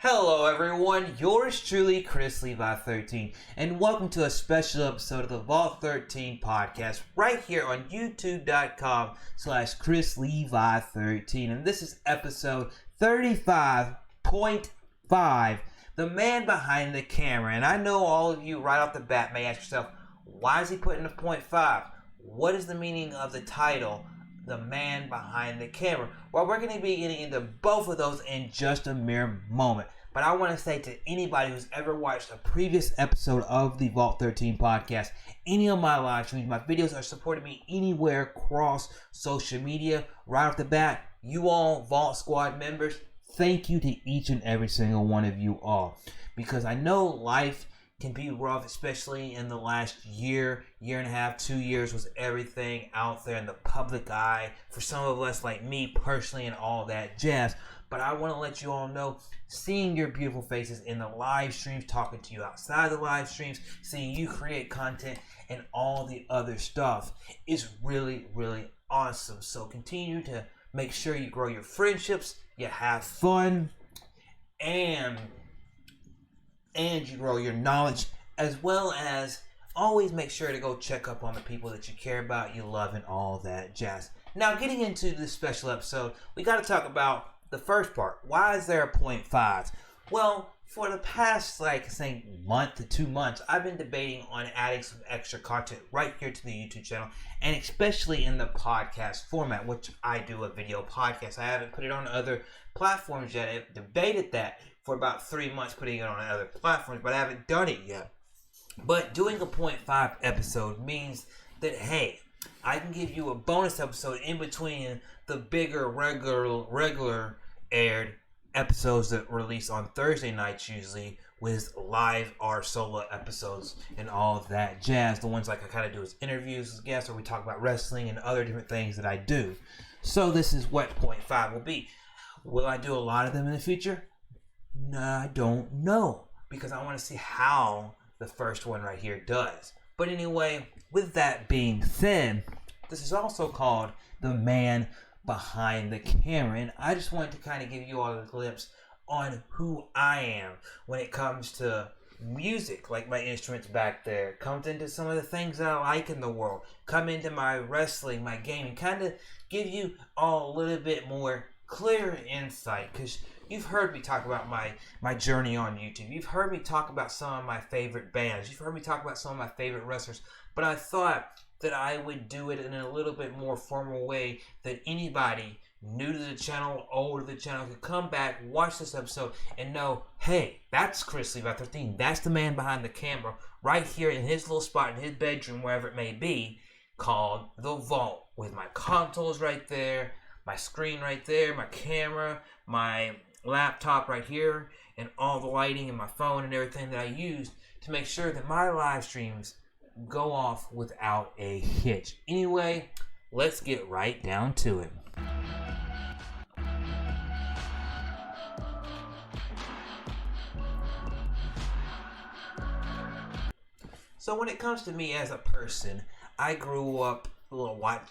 Hello everyone, yours truly, Chrislevi13, and welcome to a special episode of the Vault13 podcast right here on youtube.com/Chrislevi13, and this is episode 35.5, the man behind the camera. And I know all of you right off the bat may ask yourself, why is he putting a 0.5? What is the meaning of the title, the man behind the camera? Well, we're going to be getting into both of those in just a mere moment. But I want to say to anybody who's ever watched a previous episode of the Vault 13 podcast, any of my live streams, my videos are supporting me anywhere across social media. Right off the bat, you all Vault Squad members, thank you to each and every single one of you all. Because I know life can be rough, especially in the last year and a half, 2 years, with everything out there in the public eye for some of us like me personally and all that jazz. But I want to let you all know, seeing your beautiful faces in the live streams, talking to you outside the live streams, seeing you create content and all the other stuff is really, really awesome. So continue to make sure you grow your friendships, you have fun, and you grow your knowledge, as well as always make sure to go check up on the people that you care about, you love, and all that jazz. Now, getting into this special episode, we got to talk about the first part. Why is there a 0.5? Well, for the past, month to 2 months, I've been debating on adding some extra content right here to the YouTube channel, and especially in the podcast format, which I do a video podcast. I haven't put it on other platforms yet. I've debated that for about 3 months, putting it on other platforms, but I haven't done it yet. But doing a 0.5 episode means that, hey, I can give you a bonus episode in between the bigger regular aired episodes that release on Thursday nights, usually with live or solo episodes and all of that jazz. The ones like I kind of do as interviews with guests, or we talk about wrestling and other different things that I do. So this is what 0.5 will be. Will I do a lot of them in the future? No, I don't know, because I want to see how the first one right here does. But anyway, with that being said, this is also called the man behind the camera, and I just wanted to kind of give you all a glimpse on who I am when it comes to music, like my instruments back there, comes into some of the things that I like in the world, come into my wrestling, my gaming, kind of give you all a little bit more clear insight, because you've heard me talk about my journey on YouTube. You've heard me talk about some of my favorite bands. You've heard me talk about some of my favorite wrestlers. But I thought that I would do it in a little bit more formal way, that anybody new to the channel, old to the channel, could come back, watch this episode, and know, hey, that's Chrislevi13. That's the man behind the camera right here in his little spot in his bedroom, wherever it may be, called The Vault, with my consoles right there, my screen right there, my camera, my laptop right here, and all the lighting and my phone and everything that I use to make sure that my live streams go off without a hitch. Anyway, let's get right down to it. So when it comes to me as a person, I grew up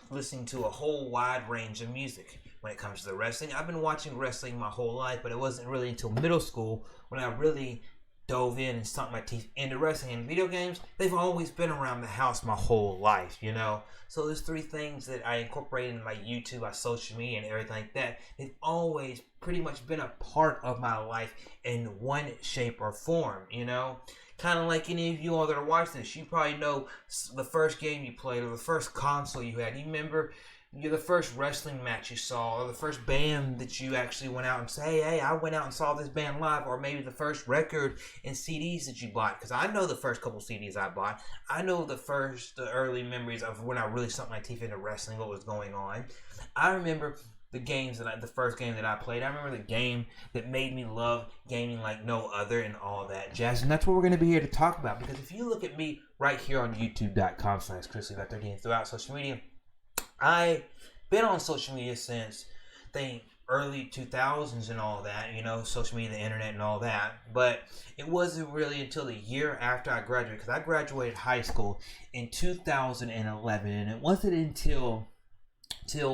listening to a whole wide range of music. When it comes to the wrestling, I've been watching wrestling my whole life, but it wasn't really until middle school when I really dove in and sunk my teeth into wrestling. And video games, they've always been around the house my whole life, you know? So there's three things that I incorporated in my YouTube, my social media, and everything like that. They've always pretty much been a part of my life in one shape or form, you know? Kind of like any of you all that are watching this, you probably know the first game you played or the first console you had. You remember the first wrestling match you saw, or the first band that you actually went out and say, hey, I went out and saw this band live, or maybe the first record and CDs that you bought. Because I know the first couple CDs I bought. I know the early memories of when I really sunk my teeth into wrestling, what was going on. I remember the first game that I played. I remember the game that made me love gaming like no other and all that jazz. And that's what we're going to be here to talk about. Because if you look at me right here on youtube.com/Chrislevi13 and throughout social media, I've been on social media since the early 2000s and all that, you know, social media, the internet and all that. But it wasn't really until the year after I graduated, because I graduated high school in 2011, and it wasn't until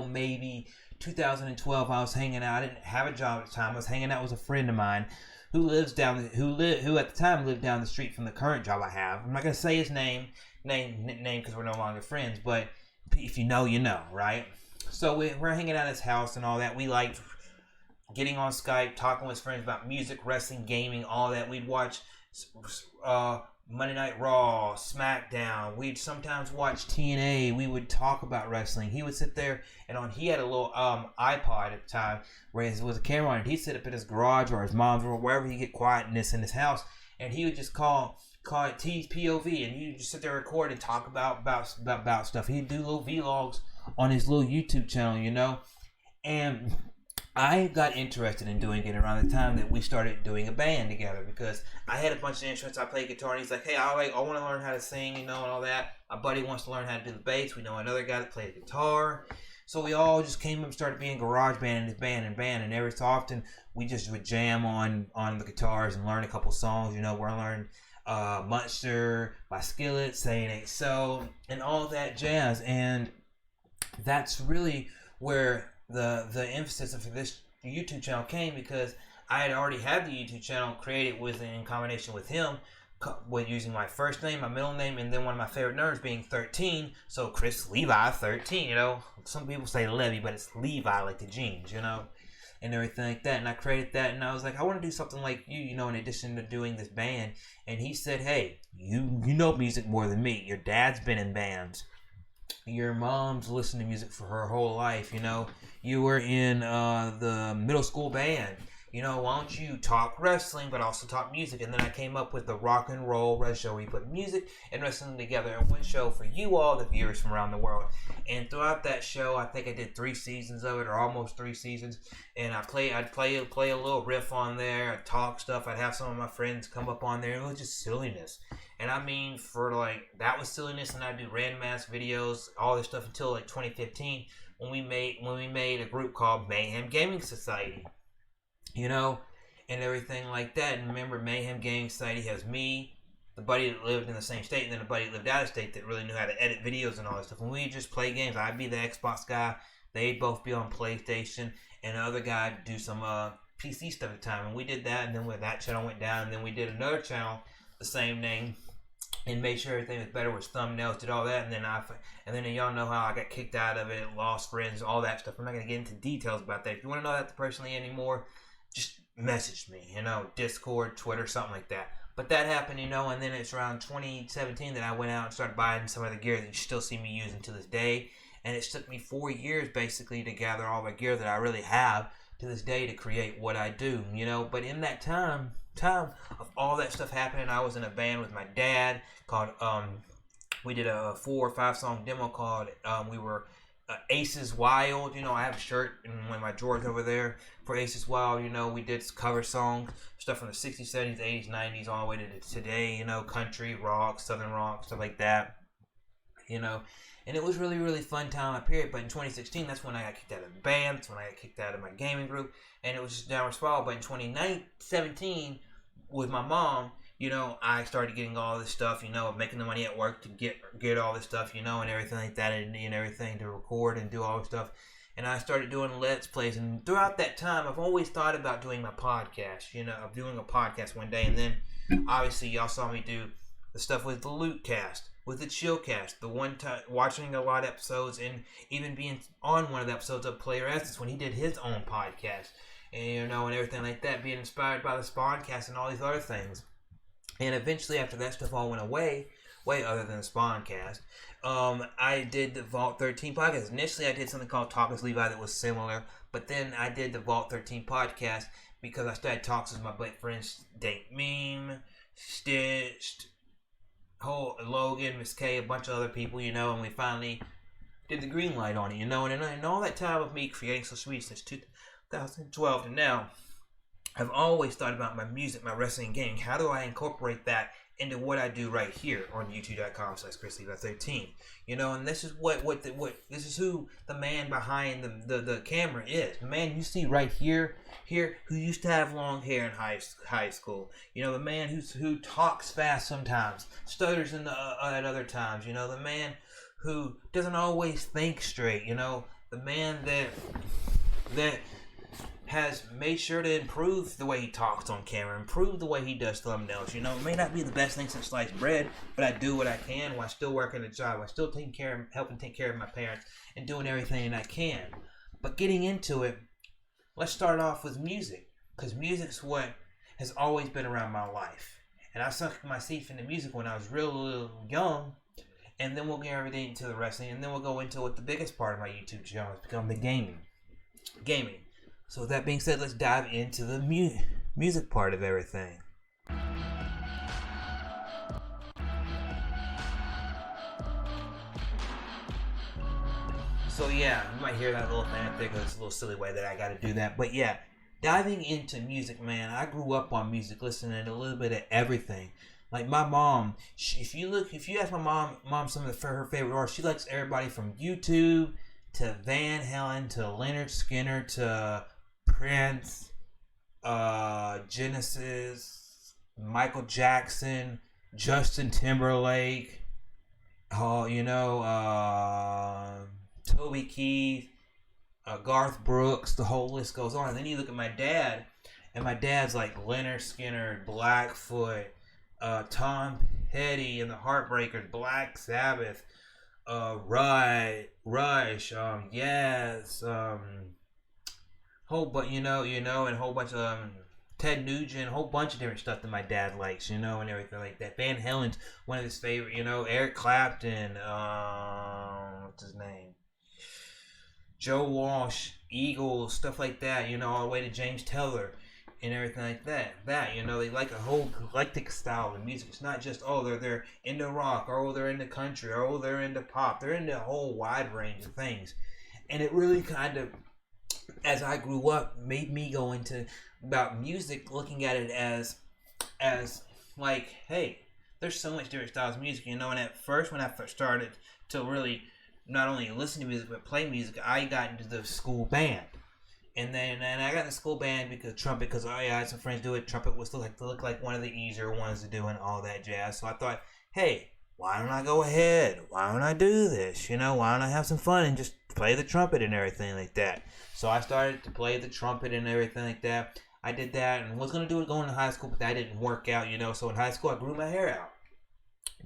maybe 2012, I was hanging out. I didn't have a job at the time. I was hanging out with a friend of mine who at the time lived down the street from the current job I have. I'm not gonna say his name because we're no longer friends, but if you know, you know, right? So we're hanging out at his house and all that. We liked getting on Skype, talking with friends about music, wrestling, gaming, all that. We'd watch Monday Night Raw, SmackDown. We'd sometimes watch TNA. We would talk about wrestling. He would sit there and he had a little iPod at the time where there was a camera on it. He'd sit up in his garage or his mom's or wherever he get quietness in his house, and he would just call it TPOV, and he'd just sit there, record, and talk about stuff. He'd do little vlogs on his little YouTube channel, you know. And I got interested in doing it around the time that we started doing a band together, because I had a bunch of instruments. I played guitar, and he's like, hey, I want to learn how to sing, you know, and all that. My buddy wants to learn how to do the bass. We know another guy that played guitar. So we all just came up and started being garage band in this band, and every so often we just would jam on the guitars and learn a couple songs. You know, we're learning Munster by Skillet, Saying Ain't So, and all that jazz. And that's really where the emphasis of this YouTube channel came, because I had already had the YouTube channel created in combination with him, with using my first name, my middle name, and then one of my favorite numbers being 13. So Chrislevi13, you know. Some people say Levy, but it's Levi, like the jeans, you know, and everything like that. And I created that, and I was like, I want to do something like you, you know, in addition to doing this band. And he said, hey, you know music more than me. Your dad's been in bands. Your mom's listened to music for her whole life, you know. You were in the middle school band. You know, why don't you talk wrestling, but also talk music? And then I came up with the Rock and Roll Red Show, where you put music and wrestling together in one show for you all, the viewers from around the world. And throughout that show, I think I did 3 seasons of it, or almost 3 seasons. And I'd play a little riff on there, I'd talk stuff. I'd have some of my friends come up on there. It was just silliness. And I mean, that was silliness. And I'd do random ass videos, all this stuff, until like 2015, when we made a group called Mayhem Gaming Society. You know, and everything like that. And remember, Mayhem Gaming Society has me, the buddy that lived in the same state, and then a buddy that lived out of state that really knew how to edit videos and all that stuff. And we just play games. I'd be the Xbox guy, they'd both be on PlayStation, and the other guy would do some PC stuff at the time. And we did that, and then when that channel went down, and then we did another channel, the same name, and made sure everything was better with thumbnails, did all that. And then y'all know how I got kicked out of it, lost friends, all that stuff. I'm not going to get into details about that. If you want to know that personally anymore, just message me, you know, Discord, Twitter, something like that. But that happened, you know, and then it's around 2017 that I went out and started buying some of the gear that you still see me using to this day. And it took me 4 years basically to gather all the gear that I really have to this day to create what I do, you know. But in that time of all that stuff happening, I was in a band with my dad called, we did a 4 or 5 song demo called, we were Aces Wild. You know, I have a shirt in one of my drawers over there for Aces Wild. You know, we did cover songs, stuff from the 60s, 70s, 80s, 90s, all the way to today, you know, country, rock, southern rock, stuff like that, you know. And it was really, really fun time, period. But in 2016, that's when I got kicked out of the band. That's when I got kicked out of my gaming group. And it was just downward spiral. But in 2017, with my mom, you know, I started getting all this stuff, you know, making the money at work to get all this stuff, you know, and everything like that, and everything to record and do all this stuff. And I started doing Let's Plays. And throughout that time, I've always thought about doing my podcast, you know, of doing a podcast one day. And then, obviously, y'all saw me do the stuff with the Loot Cast, with the Chillcast, the one time watching a lot of episodes, and even being on one of the episodes of Player Essence when he did his own podcast, and you know, and everything like that, being inspired by the Spawncast and all these other things. And eventually, after that stuff all went away, way other than the Spawncast, I did the Vault 13 podcast. Initially, I did something called Talk as Levi that was similar, but then I did the Vault 13 podcast because I started talks with my friends Date Meme, Stitched, Logan, Miss K, a bunch of other people, you know, and we finally did the green light on it, you know. And all that time of me creating social media since 2012 to now, I've always thought about my music, my wrestling, and gaming. How do I incorporate that into what I do right here on youtube.com/Chrislevi13? You know, and this is this is who the man behind the camera is. The man you see right here who used to have long hair in high school. You know, the man who talks fast sometimes, stutters at other times. You know, the man who doesn't always think straight. You know, the man that has made sure to improve the way he talks on camera, improve the way he does thumbnails. You know, it may not be the best thing since sliced bread, but I do what I can while still working a job, while still helping take care of my parents, and doing everything that I can. But getting into it, let's start off with music, because music's what has always been around my life. And I sunk my teeth into music when I was real young, and then we'll get everything into the wrestling, and then we'll go into what the biggest part of my YouTube channel has become, the gaming. So with that being said, let's dive into the music part of everything. So yeah, you might hear that little thing up there because it's a little silly way that I got to do that. But yeah, diving into music, man, I grew up on music, listening to a little bit of everything. Like my mom, if you ask my mom some of her favorite artists, she likes everybody from YouTube to Van Halen to Leonard Skinner to Prince, Genesis, Michael Jackson, Justin Timberlake, Toby Keith, Garth Brooks, the whole list goes on. And then you look at my dad, and my dad's like Leonard Skinner, Blackfoot, Tom Petty and the Heartbreakers, Black Sabbath, Rush, Yes, and a whole bunch of Ted Nugent, a whole bunch of different stuff that my dad likes, and everything like that. Van Halen's one of his favorite, Eric Clapton, what's his name? Joe Walsh, Eagles, stuff like that, all the way to James Taylor and everything like that. They like a whole eclectic style of music. It's not just, they're into rock, or they're into country, or they're into pop. They're into a whole wide range of things. And it really kind of, as I grew up, made me go into about music, looking at it as like, hey, there's so much different styles of music, and at first, when I first started to really not only listen to music but play music, I got into the school band. And I got in the school band because I had some friends do it. Trumpet was look like one of the easier ones to do and all that jazz. So I thought, hey, why don't I go ahead? Why don't I do this? Why don't I have some fun and just play the trumpet and everything like that? So I started to play the trumpet and everything like that. I did that and was going to do it going to high school, but that didn't work out, So in high school, I grew my hair out.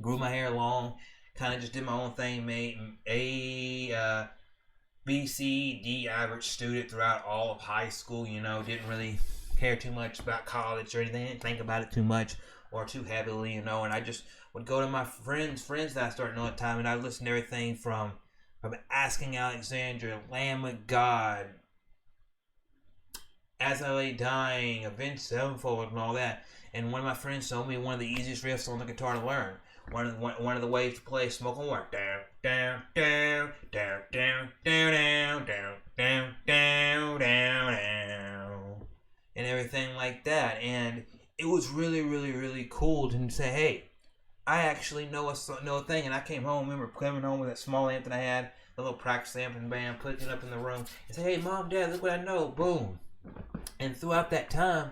Grew my hair long. Kind of just did my own thing, made a B, C, D average student throughout all of high school, didn't really care too much about college or anything, didn't think about it too much or too heavily, and I just would go to my friends that I started knowing at the time, and I listened to everything from Asking Alexandria, Lamb of God, As I Lay Dying, Avenged Sevenfold, and all that. And one of my friends told me one of the easiest riffs on the guitar to learn. One of the ways to play Smoke and Work. Down, down, down, down, down, down, down, down, down, down, down, and everything like that. And it was really, really, really cool to say, hey, I actually know a thing. And I remember coming home with that small amp that I had, the little practice amp in the band, putting it up in the room, and say, hey, Mom, Dad, look what I know. Boom. And throughout that time,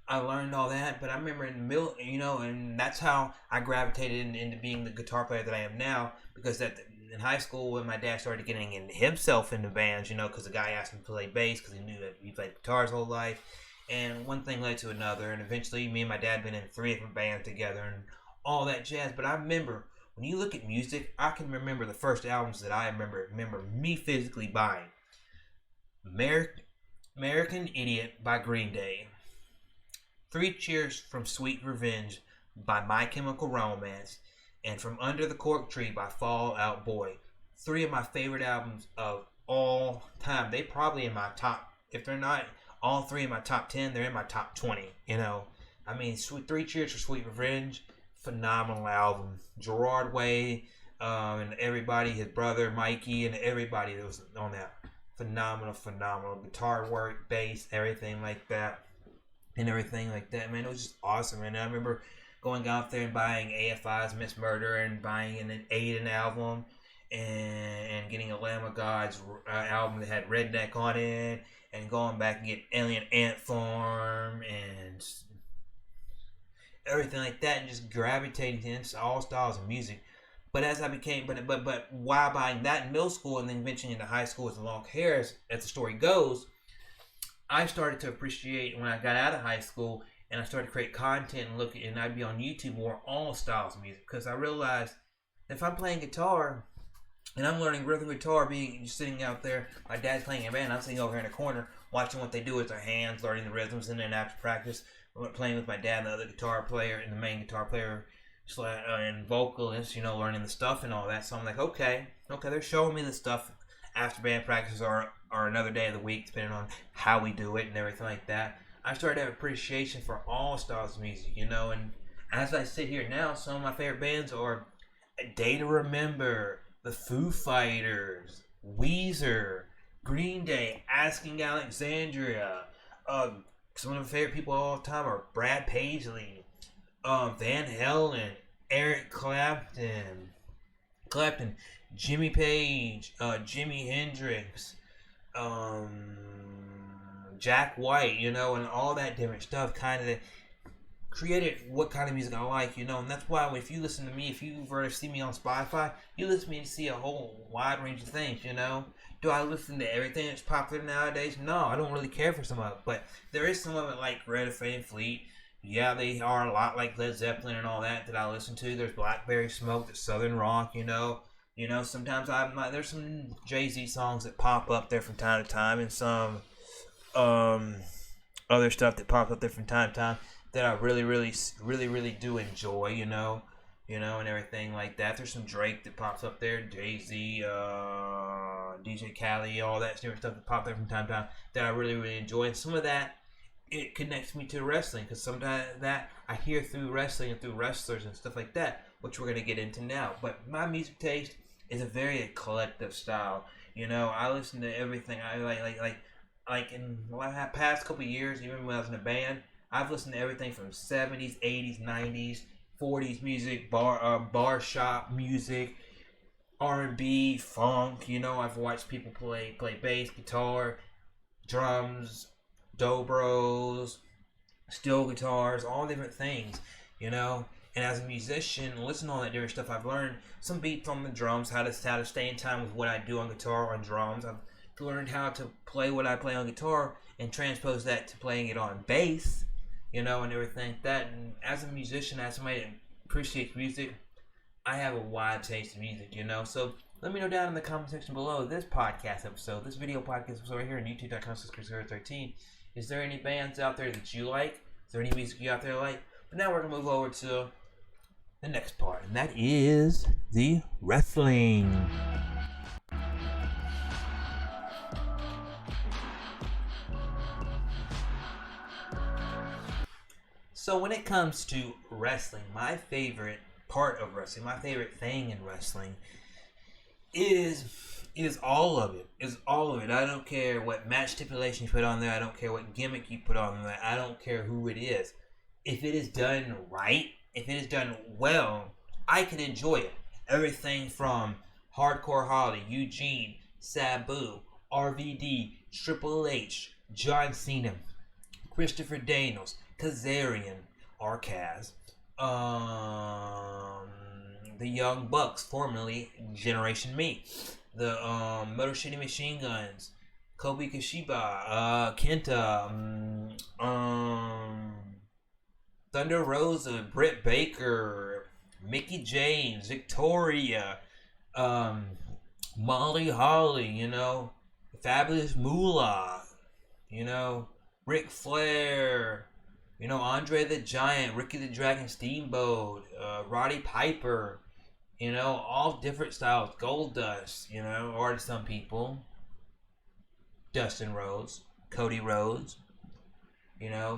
I learned all that, but I remember in the middle, and that's how I gravitated into being the guitar player that I am now, because in high school, when my dad started getting himself into bands, because the guy asked him to play bass because he knew that he played guitar his whole life, and one thing led to another, and eventually me and my dad been in 3 different bands together and all that jazz. But I remember, when you look at music, I can remember the first albums that I remember me physically buying. American Idiot by Green Day. 3 Cheers from Sweet Revenge by My Chemical Romance, and From Under the Cork Tree by Fall Out Boy. 3 of my favorite albums of all time. They probably in my top, if they're not all 3 in my top 10, they're in my top 20, I mean, 3 Cheers for Sweet Revenge, phenomenal album. Gerard Way, and everybody, his brother Mikey, and everybody that was on that. Phenomenal guitar work, bass, everything like that. And everything like that, man. It was just awesome. And I remember going out there and buying AFI's Miss Murder and buying an Aiden album and getting a Lamb of God's album that had Redneck on it, and going back and getting Alien Ant Farm and everything like that, and just gravitating to all styles of music. But as I became, but while buying that in middle school and then eventually into high school with the long hair, as the story goes, I started to appreciate when I got out of high school and I started to create content and look at, and I'd be on YouTube more all styles of music, because I realized if I'm playing guitar and I'm learning rhythm guitar, being sitting out there, my dad's playing a band, I'm sitting over here in the corner watching what they do with their hands, learning the rhythms, and then after practice, playing with my dad and the other guitar player and the main guitar player and vocalist, learning the stuff and all that. So I'm like, okay, they're showing me the stuff after band practice or another day of the week, depending on how we do it and everything like that. I started to have appreciation for all styles of music, and as I sit here now, some of my favorite bands are A Day to Remember, the Foo Fighters, Weezer, Green Day, Asking Alexandria. Some of my favorite people all the time are Brad Paisley, Van Halen, Eric Clapton, Jimmy Page, Jimi Hendrix, Jack White, and all that different stuff kind of created what kind of music I like, and that's why if you listen to me, if you ever see me on Spotify, you listen to me and see a whole wide range of things, Do I listen to everything that's popular nowadays? No, I don't really care for some of it, but there is some of it like Greta Van Fleet. Yeah, they are a lot like Led Zeppelin and all that I listen to. There's Blackberry Smoke, there's Southern Rock, sometimes there's some Jay-Z songs that pop up there from time to time, and some other stuff that pops up there from time to time that I really, really, really, really do enjoy, and everything like that. There's some Drake that pops up there, Jay-Z, DJ Khaled, all that different stuff that pops up from time to time that I really, really enjoy. And some of that, it connects me to wrestling, because sometimes that I hear through wrestling and through wrestlers and stuff like that, which we're going to get into now. But my music taste is a very eclectic style. I listen to everything. I like in the past couple of years, even when I was in a band, I've listened to everything from 70s, 80s, 90s, 40s music, bar shop music, R&B, funk. I've watched people play bass, guitar, drums, dobros, steel guitars, all different things, And as a musician, listening to all that different stuff, I've learned some beats on the drums, how to stay in time with what I do on guitar or on drums. I've learned how to play what I play on guitar and transpose that to playing it on bass, and everything like that. And as a musician, as somebody that appreciates music, I have a wide taste in music, So let me know down in the comment section below this podcast episode, this video podcast episode right here on youtube.com/Chrislevi13. Is there any bands out there that you like? Is there any music you out there like? But now we're going to move over to the next part, and that is the wrestling. So when it comes to wrestling, my favorite part of wrestling, my favorite thing in wrestling is all of it. Is all of it. I don't care what match stipulation you put on there. I don't care what gimmick you put on there. I don't care who it is. If it is done right, if it is done well, I can enjoy it. Everything from Hardcore Holly, Eugene, Sabu, RVD, Triple H, John Cena, Christopher Daniels, Kazarian, Arcaz, the Young Bucks, formerly Generation Me, the Motor City Machine Guns, Kobe Kashiba, Kenta, Thunder Rosa, Britt Baker, Mickey James, Victoria, Molly Holly, Fabulous Moolah, Ric Flair, Andre the Giant, Ricky the Dragon Steamboat, Roddy Piper, all different styles. Goldust, or to some people, Dustin Rhodes, Cody Rhodes,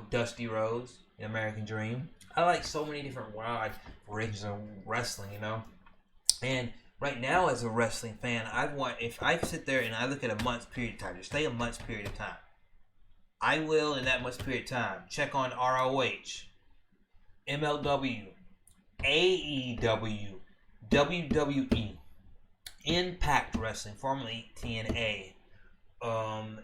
Dusty Rhodes, American Dream. I like so many different wide ranges of wrestling, And right now, as a wrestling fan, if I sit there and I look at a month's period of time, just say a month's period of time, I will, in that much period of time, check on ROH, MLW, AEW, WWE, Impact Wrestling, formerly TNA,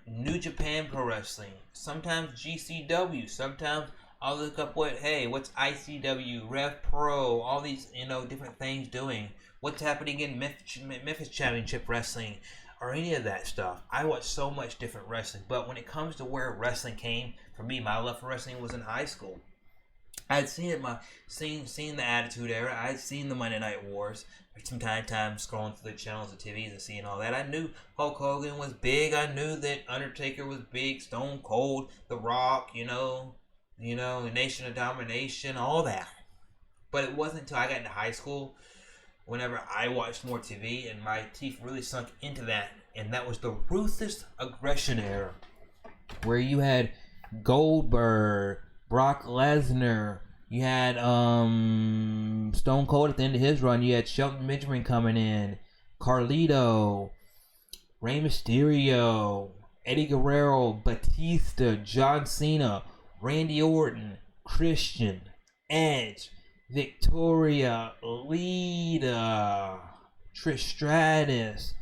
New Japan Pro Wrestling, sometimes GCW, sometimes I'll look up what's ICW, Rev Pro, all these, different things doing. What's happening in Memphis Championship Wrestling, or any of that stuff. I watch so much different wrestling, but when it comes to where wrestling came, for me, my love for wrestling was in high school. I'd seen the Attitude Era. I'd seen the Monday Night Wars. From time to time, scrolling through the channels of TVs and seeing all that. I knew Hulk Hogan was big. I knew that Undertaker was big. Stone Cold, The Rock, the Nation of Domination, all that. But it wasn't until I got into high school, whenever I watched more TV, and my teeth really sunk into that. And that was the Ruthless Aggression Era, where you had Goldberg, Brock Lesnar, you had Stone Cold at the end of his run, you had Shelton Benjamin coming in, Carlito, Rey Mysterio, Eddie Guerrero, Batista, John Cena, Randy Orton, Christian, Edge, Victoria, Lita, Trish Stratus,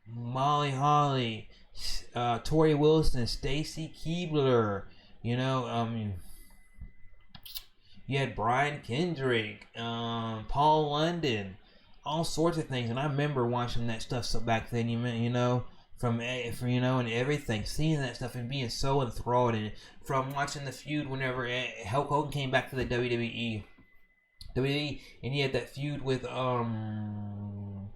Molly Holly, Tori Wilson, Stacy Keibler, you had Brian Kendrick, Paul London, all sorts of things. And I remember watching that stuff back then, and everything, seeing that stuff and being so enthralled in it. From watching the feud whenever Hulk Hogan came back to the WWE, and he had that feud with Shawn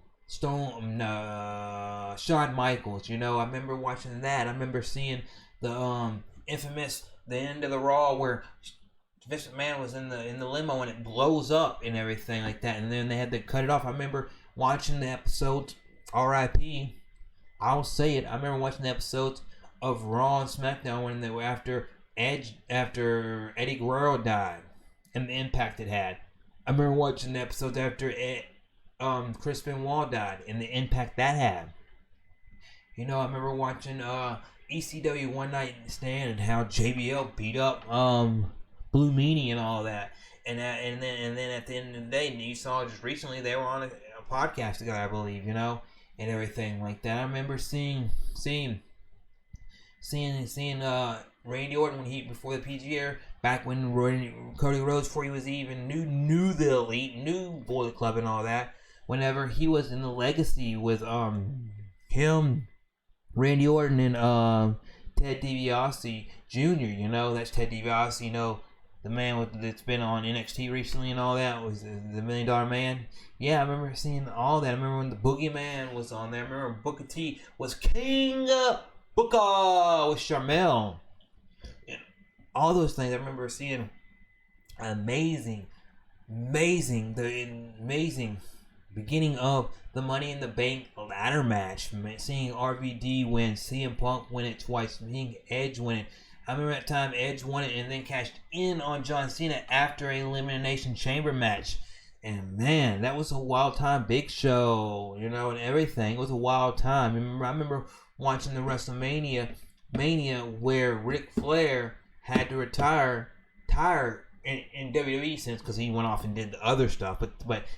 Michaels. I remember watching that. I remember seeing the infamous the end of the Raw where Vince McMahon was in the limo and it blows up and everything like that, and then they had to cut it off. I remember watching the episodes, R.I.P. I'll say it. I remember watching the episodes of Raw and SmackDown when they were after Eddie Guerrero died and the impact it had. I remember watching the episodes after Chris Benoit died and the impact that had. I remember watching ECW One Night Stand and how JBL beat up Blue Meanie and all that, and then at the end of the day, you saw just recently they were on a podcast together, I believe, and everything like that. I remember seeing Randy Orton when before the PG era, back when Cody Rhodes, before he was even knew the Elite, knew Bullet Club and all that. Whenever he was in the Legacy with him, Randy Orton, and Ted DiBiase Jr. That's Ted DiBiase, the man that's been on NXT recently and all that, was the $1 Million Man. Yeah, I remember seeing all that. I remember when the Boogeyman was on there. I remember when Booker T was King Booker with Sharmell. And all those things. I remember seeing amazing beginning of the Money in the Bank ladder match. Seeing RVD win, CM Punk win it twice, seeing Edge win it. I remember that time Edge won it and then cashed in on John Cena after an Elimination Chamber match. And man, that was a wild time. Big Show, and everything. It was a wild time. I remember watching the WrestleMania where Ric Flair had to retire in WWE since, because he went off and did the other stuff. But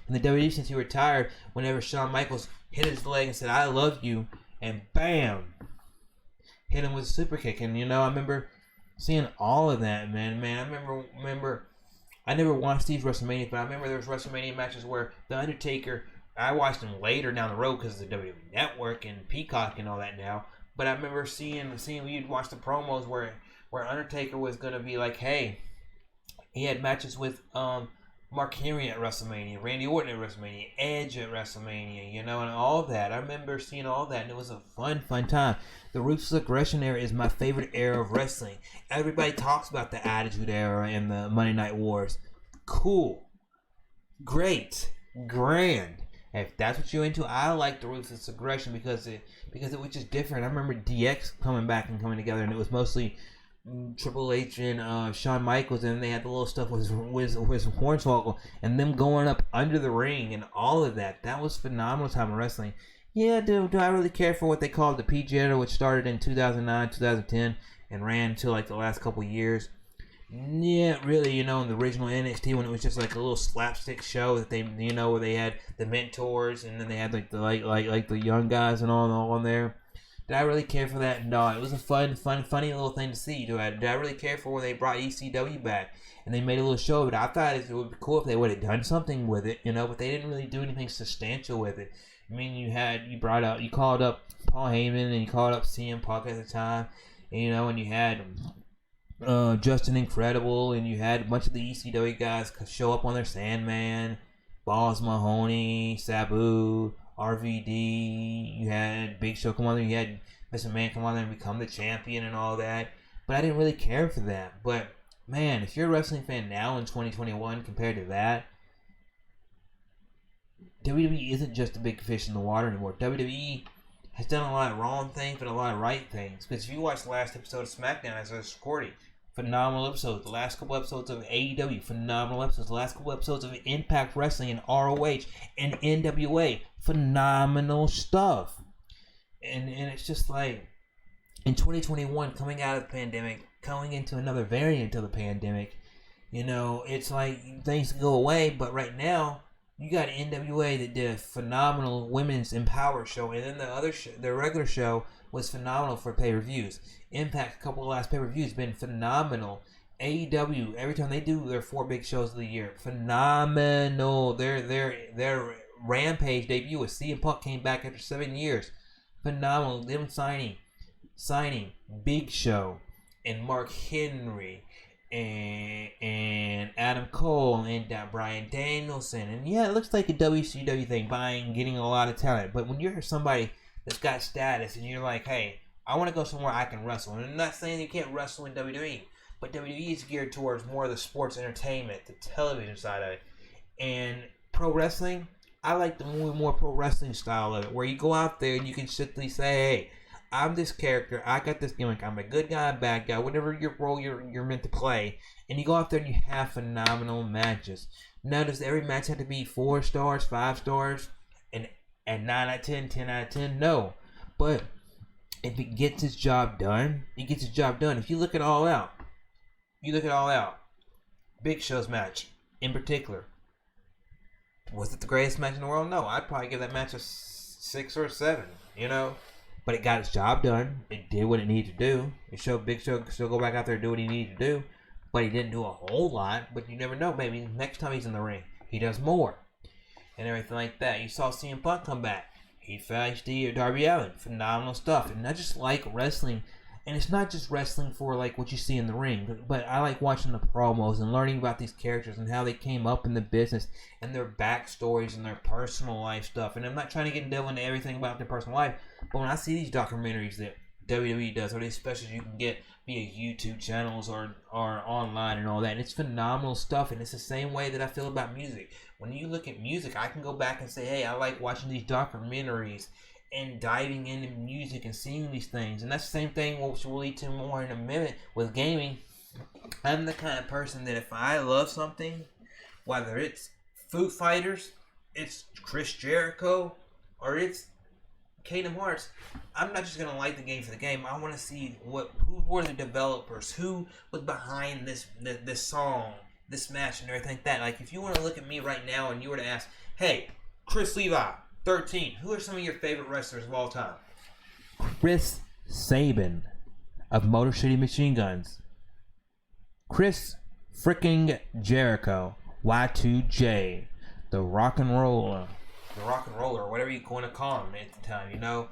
in the WWE since he retired, whenever Shawn Michaels hit his leg and said, "I love you," and bam, hit him with a super kick. And I remember seeing all of that, man. I remember. I never watched these WrestleManias, but I remember there was WrestleMania matches where The Undertaker, I watched them later down the road because of the WWE Network and Peacock and all that now. But I remember seeing you'd watch the promos where Undertaker was going to be like, hey, he had matches with Mark Henry at WrestleMania, Randy Orton at WrestleMania, Edge at WrestleMania, and all that. I remember seeing all that, and it was a fun time. The Ruthless Aggression Era is my favorite era of wrestling. Everybody talks about the Attitude Era and the Monday Night Wars. Cool. Great. Grand. If that's what you're into, I like the Ruthless Aggression because it was just different. I remember DX coming back and coming together, and it was mostly Triple H and Shawn Michaels, and they had the little stuff with Hornswoggle, and them going up under the ring and all of that. That was phenomenal time of wrestling. Yeah, do I really care for what they called the PG era, which started in 2009, 2010, and ran until like the last couple of years? Yeah, really, in the original NXT when it was just like a little slapstick show that they, where they had the mentors and then they had like the young guys and all on there. Did I really care for that? No, it was a funny little thing to see. Did I really care for when they brought ECW back and they made a little show of it? I thought it would be cool if they would have done something with it, but they didn't really do anything substantial with it. I mean, you called up Paul Heyman and you called up CM Punk at the time, and you had Justin Incredible, and you had a bunch of the ECW guys show up on their Sandman, Balls Mahoney, Sabu, RVD. You had Big Show come on there. You had Mr. Man come on there and become the champion and all that. But I didn't really care for that. But man, if you're a wrestling fan now in 2021 compared to that, WWE isn't just a big fish in the water anymore. WWE has done a lot of wrong things, but a lot of right things. Because if you watch the last episode of SmackDown as I was recording, phenomenal episodes. The last couple episodes of AEW, phenomenal episodes. The last couple episodes of Impact Wrestling and ROH and NWA, phenomenal stuff. And it's just like, in 2021, coming out of the pandemic, coming into another variant of the pandemic, it's like things go away, but right now, you got NWA that did a phenomenal women's Empower show, and then the regular show was phenomenal for pay-per-views. Impact, a couple of last pay-per-views, been phenomenal. AEW, every time they do their 4 big shows of the year, phenomenal. Their Rampage debut with CM Punk came back after 7 years, phenomenal. Them signing Big Show and Mark Henry and Adam Cole and Bryan Danielson, and yeah, it looks like a WCW thing, getting a lot of talent. But when you're somebody that's got status and you're like, hey, I want to go somewhere I can wrestle, and I'm not saying you can't wrestle in WWE, but WWE is geared towards more of the sports entertainment, the television side of it. And pro wrestling, I like the more pro wrestling style of it, where you go out there and you can simply say, hey, I'm this character, I got this gimmick, I'm a good guy, bad guy, whatever your role you're meant to play, and you go out there and you have phenomenal matches. Now, does every match have to be 4 stars, 5 stars, and 9 out of 10, 10 out of 10? No. But if it gets its job done, it gets its job done. If you look at All Out, Big Show's match, in particular, was it the greatest match in the world? No, I'd probably give that match a 6 or a 7, But it got its job done. It did what it needed to do. It showed Big Show could still go back out there and do what he needed to do. But he didn't do a whole lot. But you never know, maybe next time he's in the ring, he does more. And everything like that. You saw CM Punk come back. He faced Darby Allin. Phenomenal stuff. And I just like wrestling. And it's not just wrestling for like what you see in the ring. But I like watching the promos and learning about these characters and how they came up in the business and their backstories and their personal life stuff. And I'm not trying to get into everything about their personal life. But when I see these documentaries that WWE does, or these specials you can get via YouTube channels or online and all that, and it's phenomenal stuff. And it's the same way that I feel about music. When you look at music, I can go back and say, hey, I like watching these documentaries and diving into music and seeing these things. And that's the same thing, which we'll lead to more in a minute with gaming. I'm the kind of person that if I love something, whether it's Foo Fighters, it's Chris Jericho, or it's Kingdom Hearts, I'm not just gonna like the game for the game. I want to see who were the developers, who was behind this song, this match, and everything like that. Like, if you want to look at me right now and you were to ask, hey, Chrislevi13, who are some of your favorite wrestlers of all time? Chris Sabin of Motor City Machine Guns. Chris freaking Jericho, Y2J, the Rock and Roller, or whatever you want to call him at the time,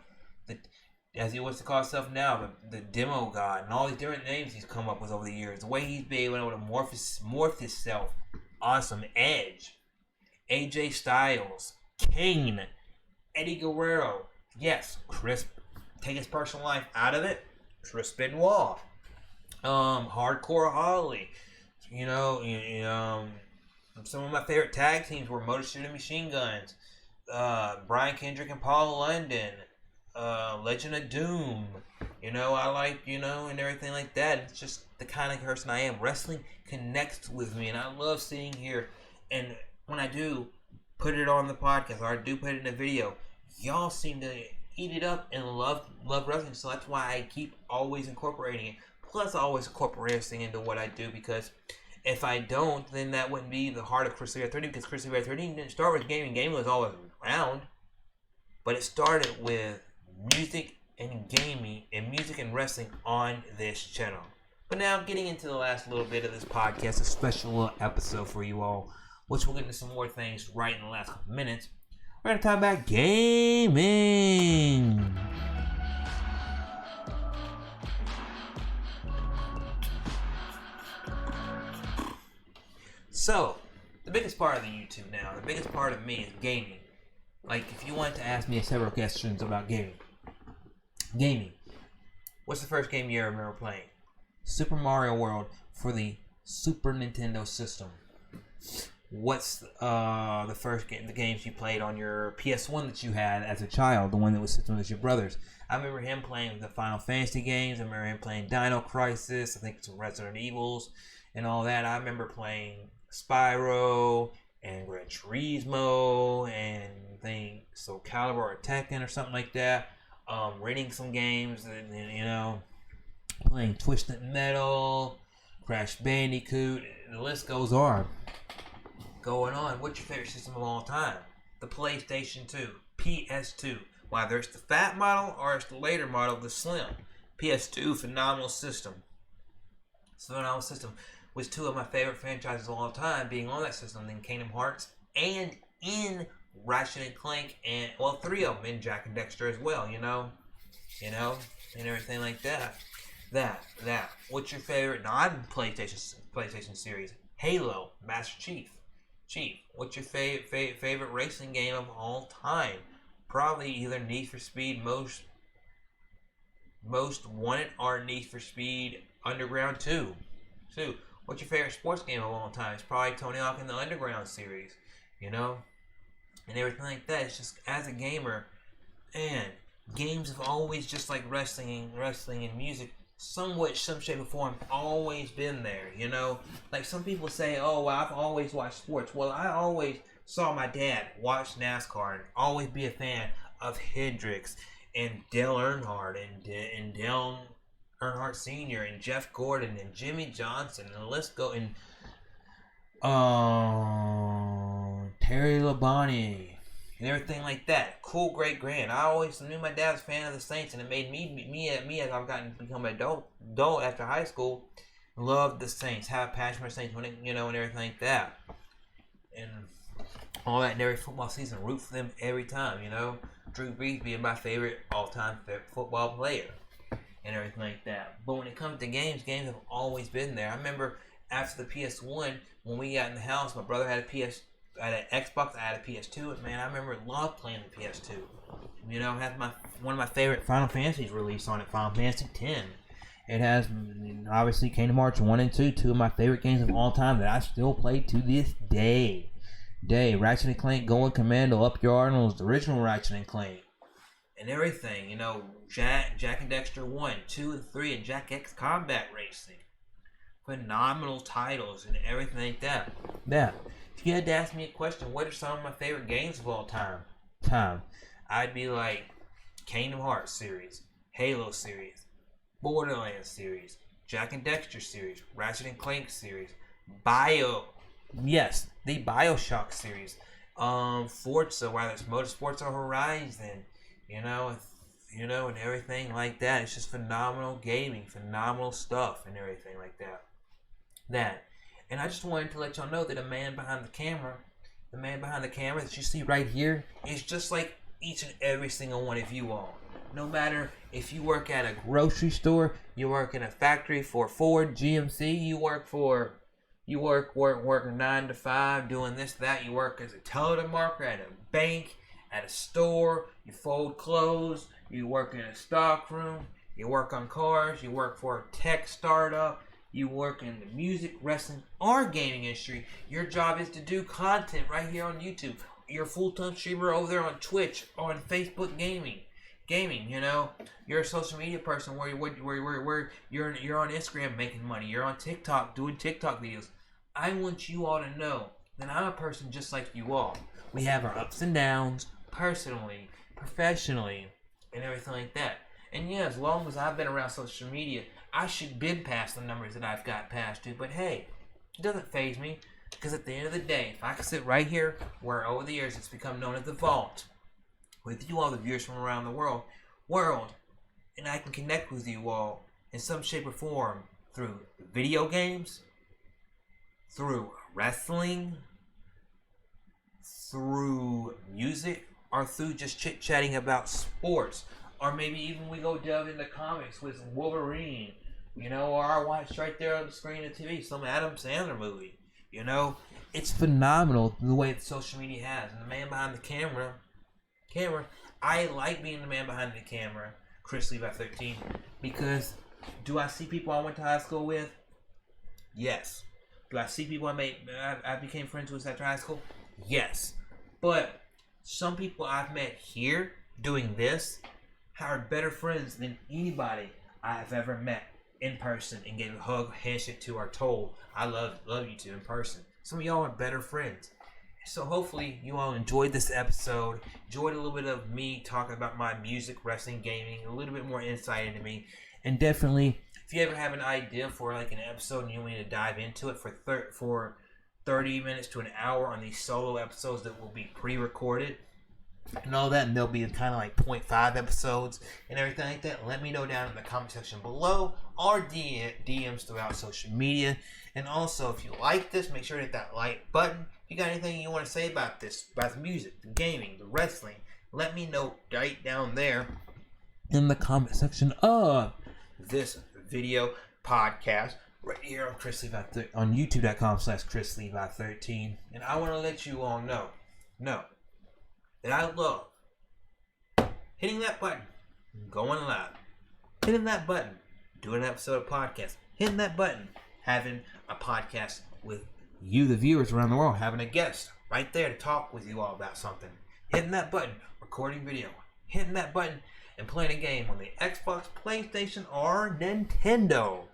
as he wants to call himself now, the Demo God, and all these different names he's come up with over the years. The way he's been able to morph himself, awesome. Edge, AJ Styles, Kane, Eddie Guerrero. Yes, Chris, take his personal life out of it. Chris Benoit, Hardcore Holly. Some of my favorite tag teams were Motor City Machine Guns, Brian Kendrick and Paul London, Legend of Doom. I like, and everything like that. It's just the kind of person I am. Wrestling connects with me, and I love seeing here. And when I do put it on the podcast, or I do put it in a video, y'all seem to eat it up and love wrestling. So that's why I keep always incorporating it. Plus, I always incorporate wrestling into what I do, because if I don't, then that wouldn't be the heart of Chrislevi13, because Chrislevi13 didn't start with gaming. Gaming was always around, but it started with music and gaming and music and wrestling on this channel. But now, getting into the last little bit of this podcast, a special little episode for you all, which we'll get into some more things right in the last couple minutes. We're going to talk about gaming. So, the biggest part of the YouTube now, the biggest part of me is gaming. Like, if you wanted to ask me several questions about gaming. What's the first game you ever remember playing? Super Mario World for the Super Nintendo system. What's the first game, the games you played on your PS1 that you had as a child, the one that was sitting with your brothers? I remember him playing the Final Fantasy games. I remember him playing Dino Crisis. I think some Resident Evils and all that. I remember playing Spyro and Gran Turismo and Soul Calibur or Tekken or something like that. Renting some games and playing Twisted Metal, Crash Bandicoot. The list goes on. What's your favorite system of all time? The PlayStation 2, PS2. Whether it's the fat model or it's the later model, the slim. PS2, phenomenal system. Was two of my favorite franchises of all time being on that system, in Kingdom Hearts and in Ratchet and Clank, and three of them in Jack and Dexter as well, and everything like that. That. What's your favorite non-PlayStation series? Halo, Master Chief. What's your favorite racing game of all time? Probably either Need for Speed Most Wanted or Need for Speed Underground 2. What's your favorite sports game of all time? It's probably Tony Hawk in the Underground series, and everything like that. It's just, as a gamer, and games have always, just like wrestling and music, some shape or form, always been there, Like some people say, oh, well, I've always watched sports. Well, I always saw my dad watch NASCAR and always be a fan of Hendricks and Dale Earnhardt and Dale Earnhardt Sr. and Jeff Gordon and Jimmy Johnson, and the list go, and Terry Labonte and everything like that. Cool, great, grand. I always knew my dad was a fan of the Saints, and it made me as I've become an adult after high school, love the Saints, have a passion for the Saints, and everything like that, and all that. And every football season, root for them every time. Drew Brees being my favorite all-time football player, and everything like that. But when it comes to games have always been there. I remember after the PS1, when we got in the house, my brother had an Xbox, I had a PS2, and man, I remember loved playing the PS2. Had one of my favorite Final Fantasies released on it, Final Fantasy X. It has, obviously, Kingdom Hearts 1 and 2, two of my favorite games of all time that I still play to this day. Ratchet and Clank, Going Commando, Up Your Arnold's, the original Ratchet and Clank, and everything. Jack and Dexter 1, 2, and 3, and Jak X Combat Racing. Phenomenal titles and everything like that. If you had to ask me a question, what are some of my favorite games of all time? I'd be like Kingdom Hearts series, Halo series, Borderlands series, Jak and Dexter series, Ratchet and Clank series, the BioShock series, Forza, whether it's Motorsports or Horizon, and everything like that. It's just phenomenal gaming, phenomenal stuff, and everything like that. And I just wanted to let y'all know that the man behind the camera that you see right here is just like each and every single one of you all. No matter if you work at a grocery store, you work in a factory for Ford, GMC, you work 9 to 5 doing this, that, you work as a telemarketer at a bank, at a store, you fold clothes, you work in a stock room, you work on cars, you work for a tech startup, you work in the music, wrestling, or gaming industry. Your job is to do content right here on YouTube. You're a full-time streamer over there on Twitch, on Facebook gaming. You're a social media person where you're on Instagram making money. You're on TikTok doing TikTok videos. I want you all to know that I'm a person just like you all. We have our ups and downs, personally, professionally, and everything like that. And yeah, as long as I've been around social media, I should been past the numbers that I've got past to. But hey, it doesn't faze me, because at the end of the day, if I can sit right here, where over the years it's become known as the Vault, with you all the viewers from around the world, and I can connect with you all in some shape or form through video games, through wrestling, through music, or through just chit-chatting about sports. Or maybe even we go delve into comics with Wolverine, or I watch right there on the screen of TV, some Adam Sandler movie. It's phenomenal the way that social media has. And the man behind the camera, I like being the man behind the camera, Chrislevi13, because do I see people I went to high school with? Yes. Do I see people I became friends with after high school? Yes. But some people I've met here doing this are better friends than anybody I've ever met in person and gave a hug, handshake to, or told I love you to in person. Some of y'all are better friends. So hopefully you all enjoyed this episode, enjoyed a little bit of me talking about my music, wrestling, gaming, a little bit more insight into me. And definitely, if you ever have an idea for like an episode and you want me to dive into it for 30 minutes to an hour on these solo episodes that will be pre-recorded and all that, and they'll be kind of like 0.5 episodes and everything like that, let me know down in the comment section below or DMs throughout social media. And also, if you like this, make sure to hit that like button. If you got anything you want to say about this, about the music, the gaming, the wrestling, let me know right down there in the comment section of this video podcast right here on Chrislevi13 on youtube.com/Chrislevi13. And I want to let you all know that I love hitting that button, going live, hitting that button, doing an episode of podcast, hitting that button, having a podcast with you, the viewers around the world, having a guest right there to talk with you all about something, hitting that button, recording video, hitting that button, and playing a game on the Xbox, PlayStation, or Nintendo,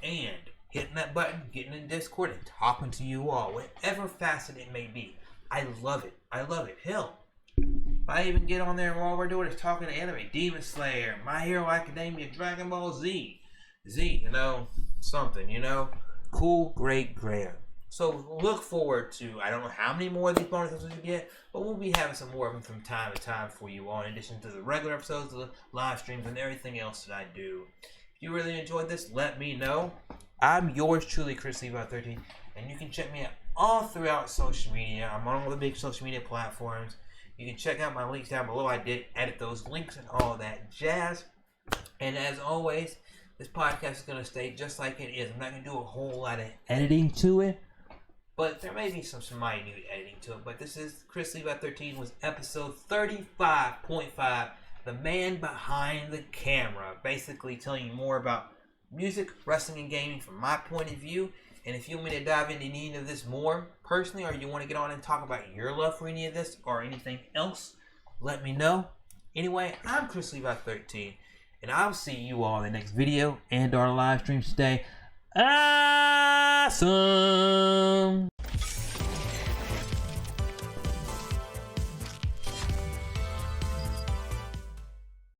and hitting that button, getting in Discord, and talking to you all, whatever facet it may be. I love it. I love it. Hell, if I even get on there and all we're doing is talking to anime, Demon Slayer, My Hero Academia, Dragon Ball Z, something, cool, great. So look forward to, I don't know how many more of these bonus episodes you get, but we'll be having some more of them from time to time for you all, in addition to the regular episodes, the live streams, and everything else that I do. If you really enjoyed this, let me know. I'm yours truly, Chrislevi13, and you can check me out all throughout social media. I'm on all the big social media platforms. You can check out my links down below. I did edit those links and all that jazz. And as always, this podcast is going to stay just like it is. I'm not going to do a whole lot of editing to it, but there may be some minute editing to it. But this is Chrislevi13 was episode 35.5, The Man Behind the Camera. Basically telling you more about music, wrestling, and gaming from my point of view. And if you want me to dive into any of this more personally, or you want to get on and talk about your love for any of this or anything else, let me know. Anyway, I'm Chrislevi13, and I'll see you all in the next video and our live stream. Stay awesome!